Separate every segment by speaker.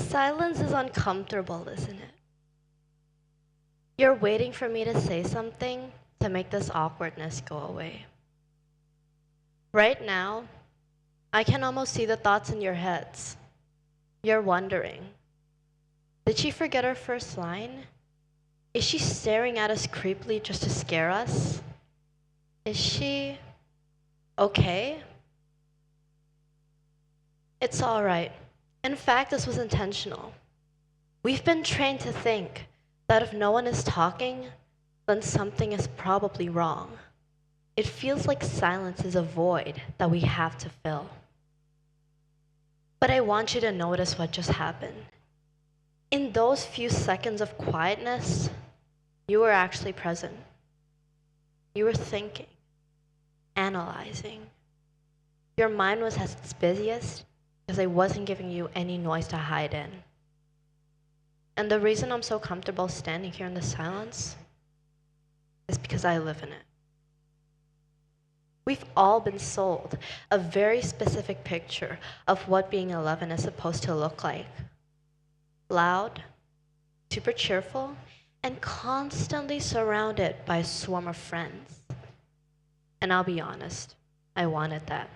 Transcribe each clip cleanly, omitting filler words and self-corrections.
Speaker 1: Silence is uncomfortable, isn't it? You're waiting for me to say something to make this awkwardness go away. Right now, I can almost see the thoughts in your heads. You're wondering, did she forget her first line? Is she staring at us creepily just to scare us? Is she okay? It's all right. In fact, this was intentional. We've been trained to think that if no one is talking, then something is probably wrong. It feels like silence is a void that we have to fill. But I want you to notice what just happened. In those few seconds of quietness, you were actually present. You were thinking, analyzing. Your mind was at its busiest because I wasn't giving you any noise to hide in. And the reason I'm so comfortable standing here in the silence is because I live in it. We've all been sold a very specific picture of what being 11 is supposed to look like. Loud, super cheerful, and constantly surrounded by a swarm of friends. And I'll be honest, I wanted that.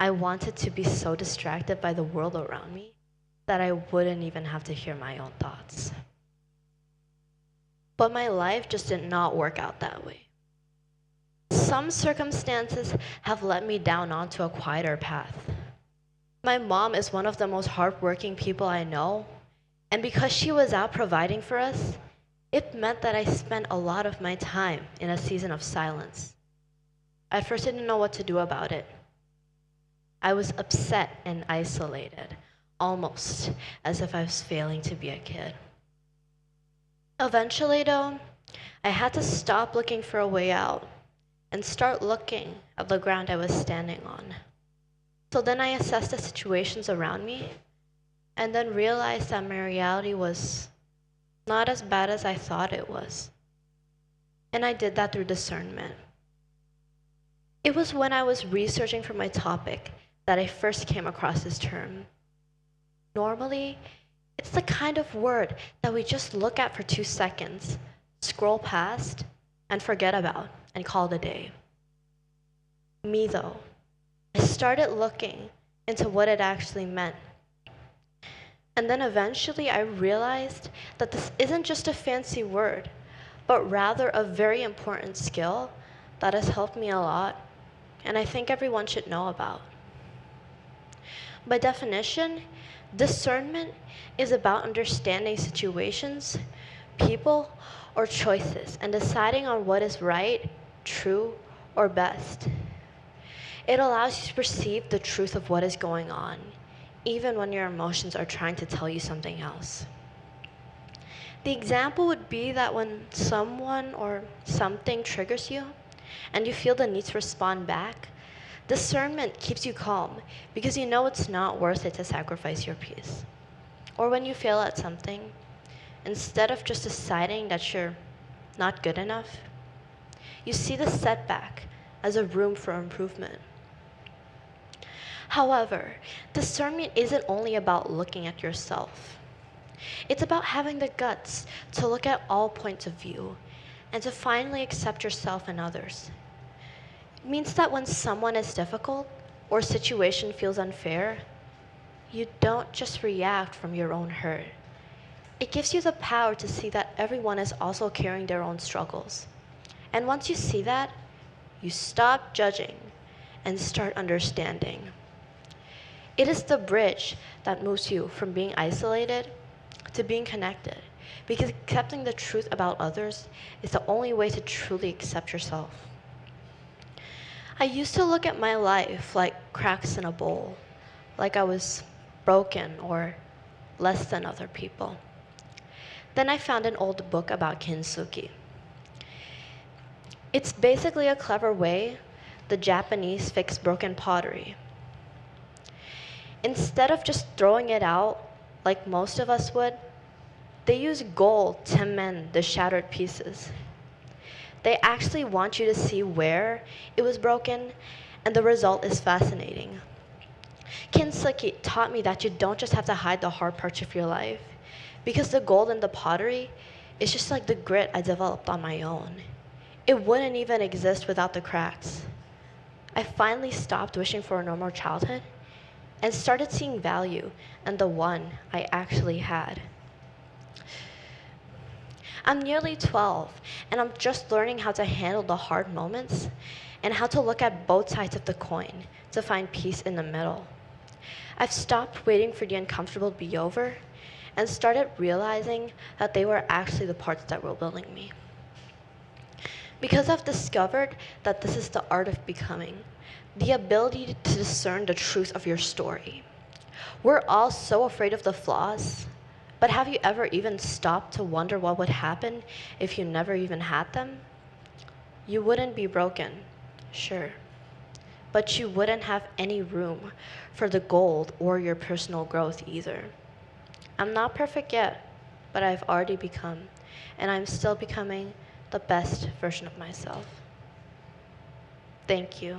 Speaker 1: I wanted to be so distracted by the world around me that I wouldn't even have to hear my own thoughts. But my life just did not work out that way. Some circumstances have led me down onto a quieter path. My mom is one of the most hardworking people I know, and because she was out providing for us, it meant that I spent a lot of my time in a season of silence. At first, I didn't know what to do about it. I was upset and isolated, almost as if I was failing to be a kid. Eventually, though, I had to stop looking for a way out and start looking at the ground I was standing on. So then I assessed the situations around me and then realized that my reality was not as bad as I thought it was. And I did that through discernment. It was when I was researching for my topic that I first came across this term. Normally, it's the kind of word that we just look at for 2 seconds, scroll past, and forget about, and call it a day. Me, though, I started looking into what it actually meant. And then eventually I realized that this isn't just a fancy word, but rather a very important skill that has helped me a lot, and I think everyone should know about. By definition, discernment is about understanding situations, people, or choices and deciding on what is right, true, or best. It allows you to perceive the truth of what is going on, even when your emotions are trying to tell you something else. The example would be that when someone or something triggers you and you feel the need to respond back, discernment keeps you calm because you know it's not worth it to sacrifice your peace. Or when you fail at something, instead of just deciding that you're not good enough, you see the setback as a room for improvement. However, discernment isn't only about looking at yourself. It's about having the guts to look at all points of view and to finally accept yourself and others. It means that when someone is difficult or a situation feels unfair, you don't just react from your own hurt. It gives you the power to see that everyone is also carrying their own struggles. And once you see that, you stop judging and start understanding. It is the bridge that moves you from being isolated to being connected, because accepting the truth about others is the only way to truly accept yourself. I used to look at my life like cracks in a bowl, like I was broken or less than other people. Then I found an old book about kintsugi. It's basically a clever way the Japanese fix broken pottery. Instead of just throwing it out like most of us would, they use gold to mend the shattered pieces. They actually want you to see where it was broken, and the result is fascinating. Kinsuki taught me that you don't just have to hide the hard parts of your life, because the gold in the pottery is just like the grit I developed on my own. It wouldn't even exist without the cracks. I finally stopped wishing for a normal childhood and started seeing value in the one I actually had. I'm nearly 12, and I'm just learning how to handle the hard moments and how to look at both sides of the coin to find peace in the middle. I've stopped waiting for the uncomfortable to be over and started realizing that they were actually the parts that were building me. Because I've discovered that this is the art of becoming, the ability to discern the truth of your story. We're all so afraid of the flaws, but have you ever even stopped to wonder what would happen if you never even had them? You wouldn't be broken, sure, but you wouldn't have any room for the gold or your personal growth either. I'm not perfect yet, but I've already become, and I'm still becoming the best version of myself. Thank you.